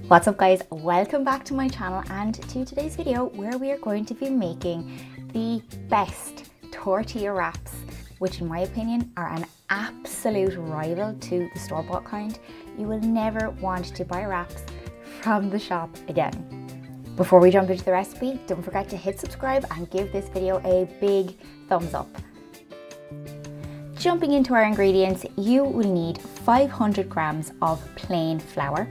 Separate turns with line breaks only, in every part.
What's up guys, welcome back to my channel and to today's video where we are going to be making the best tortilla wraps, which in my opinion are an absolute rival to the store-bought kind. You will never want to buy wraps from the shop again. Before we jump into the recipe, don't forget to hit subscribe and give this video a big thumbs up. Jumping into our ingredients, you will need 500 grams of plain flour,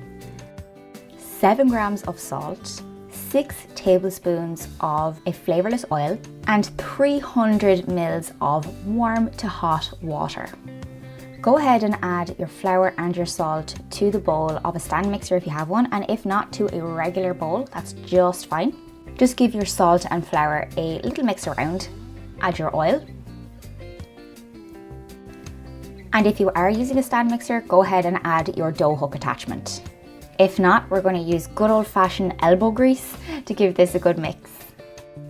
7 grams of salt, 6 tablespoons of a flavourless oil, and 300 ml of warm to hot water. Go ahead and add your flour and your salt to the bowl of a stand mixer if you have one, and if not, to a regular bowl, that's just fine. Just give your salt and flour a little mix around, add your oil. And if you are using a stand mixer, go ahead and add your dough hook attachment. If not, we're going to use good old-fashioned elbow grease to give this a good mix.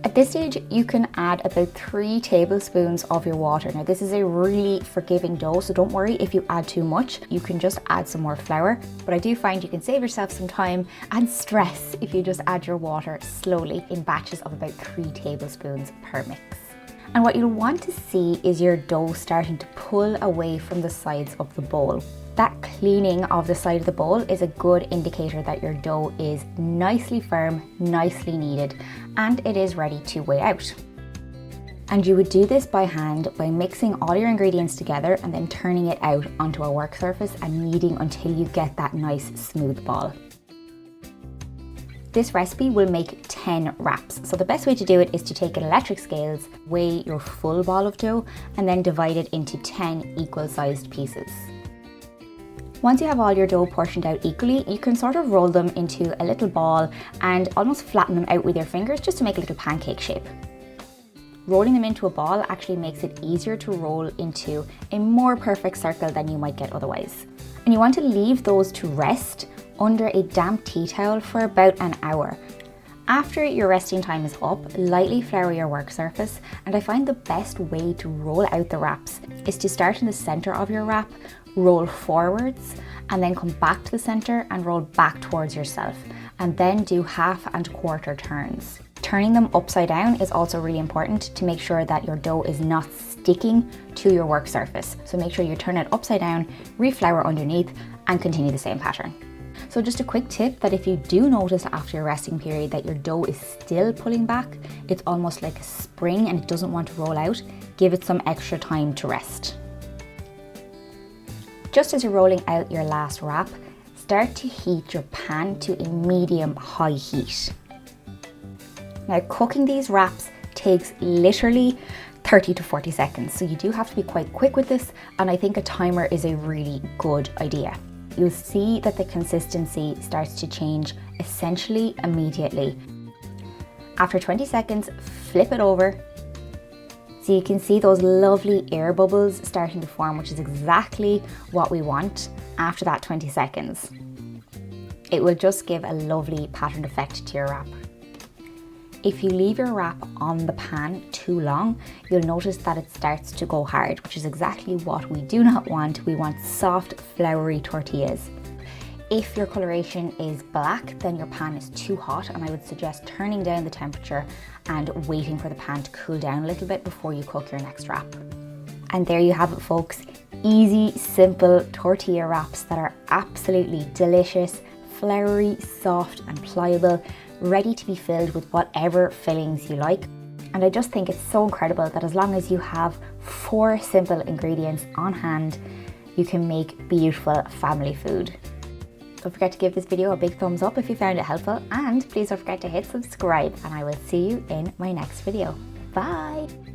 At this stage, you can add about 3 tablespoons of your water. Now this is a really forgiving dough, so don't worry if you add too much. You can just add some more flour, but I do find you can save yourself some time and stress if you just add your water slowly in batches of about 3 tablespoons per mix. And what you'll want to see is your dough starting to pull away from the sides of the bowl. That cleaning of the side of the bowl is a good indicator that your dough is nicely firm, nicely kneaded, and it is ready to weigh out. And you would do this by hand by mixing all your ingredients together and then turning it out onto a work surface and kneading until you get that nice smooth ball. This recipe will make 10 wraps, so the best way to do it is to take an electric scales, weigh your full ball of dough, and then divide it into 10 equal sized pieces. Once you have all your dough portioned out equally, you can sort of roll them into a little ball and almost flatten them out with your fingers just to make a little pancake shape. Rolling them into a ball actually makes it easier to roll into a more perfect circle than you might get otherwise. And you want to leave those to rest under a damp tea towel for about an hour. After your resting time is up, lightly flour your work surface, and I find the best way to roll out the wraps is to start in the center of your wrap, roll forwards, and then come back to the center and roll back towards yourself, and then do half and quarter turns. Turning them upside down is also really important to make sure that your dough is not sticking to your work surface. So make sure you turn it upside down, reflour underneath, and continue the same pattern. So just a quick tip that if you do notice after your resting period that your dough is still pulling back, it's almost like a spring and it doesn't want to roll out, give it some extra time to rest. Just as you're rolling out your last wrap, start to heat your pan to a medium-high heat. Now cooking these wraps takes literally 30 to 40 seconds, so you do have to be quite quick with this, and I think a timer is a really good idea. You'll see that the consistency starts to change essentially immediately. After 20 seconds, flip it over. So you can see those lovely air bubbles starting to form, which is exactly what we want after that 20 seconds. It will just give a lovely patterned effect to your wrap. If you leave your wrap on the pan too long, you'll notice that it starts to go hard, which is exactly what we do not want. We want soft, floury tortillas. If your coloration is black, then your pan is too hot, and I would suggest turning down the temperature and waiting for the pan to cool down a little bit before you cook your next wrap. And there you have it, folks. Easy, simple tortilla wraps that are absolutely delicious, floury, soft and pliable, ready to be filled with whatever fillings you like. And I just think it's so incredible that as long as you have 4 simple ingredients on hand, you can make beautiful family food. Don't forget to give this video a big thumbs up if you found it helpful, and please don't forget to hit subscribe, and I will see you in my next video. Bye!